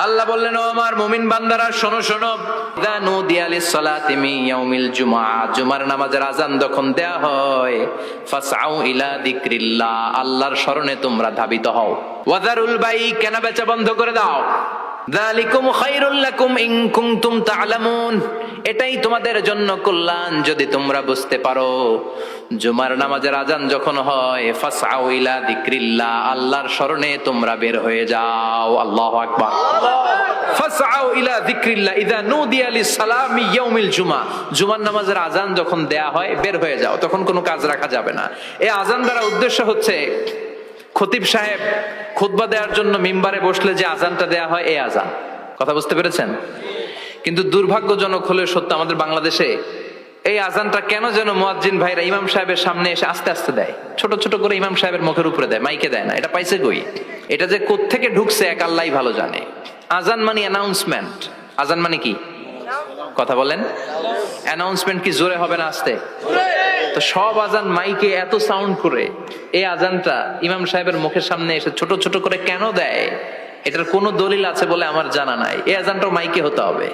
আল্লাহ বললেন, ও আমার মুমিন বান্দারা শোনো শোনো, ইযা নুদিয়া লিস-সালাতি মিন ইয়াউমিল জুমআ, জুমার নামাজের আযান যখন দেয়া হয়, ফাসআউ ইলা যিকরিল্লাহ, আল্লাহর স্মরণে তোমরা ধাবিত হও। ওয়াযারুল বাই, কেনা বেচা বন্ধ করে দাও। যালিকুম খায়রুল লাকুম ইন কুনতুম তা'লামুন, এটাই তোমাদের জন্য কল্যাণ যদি তোমরা বুঝতে পারো। জুমার নামাজের আযান যখন হয়, ফাসআউ ইলা যিকরিল্লাহ, আল্লাহর স্মরণে তোমরা বের হয়ে যাও। আল্লাহু আকবার। ফাসআউ ইলা যিকরিল্লাহ ইযা নুদিয়া লিস-সালামি ইয়াউমিল জুমআ, জুমার নামাজের আযান যখন দেয়া হয় বের হয়ে যাও, তখন কোনো কাজ রাখা যাবে না। এই আযান দ্বারা উদ্দেশ্য হচ্ছে খতিব সাহেব খুতবা দেওয়ার জন্য মিম্বারে বসলে যে আযানটা দেয়া হয়, এই আযান। কথা বুঝতে পেরেছেন? কিন্তু দুর্ভাগ্যজনক হলে সত্য, আমাদের বাংলাদেশে এই আযানটা কেন যেন মুয়াজ্জিন ভাইরা ইমাম সাহেবের সামনে এসে আস্তে আস্তে দেয়, ছোট ছোট করে ইমাম সাহেবের মুখের উপরে দেয়, মাইকে দেয় না। এটা পাইছে কই? এটা যে কোত্থেকে ঢুকছে এক আল্লাহই ভালো জানে। আযান মানে অ্যানাউন্সমেন্ট। আযান মানে কি? কথা বলেন। অ্যানাউন্সমেন্ট কি জোরে হবে না আস্তে? তো সব আযান মাইকে এত সাউন্ড করে, এই আযানটা ইমাম সাহেবের মুখের সামনে এসে ছোট ছোট করে কেন দেয়? এটার কোনো দলিল আছে বলে আমার জানা নাই। এই আযানটাও মাইকে হতে হবে।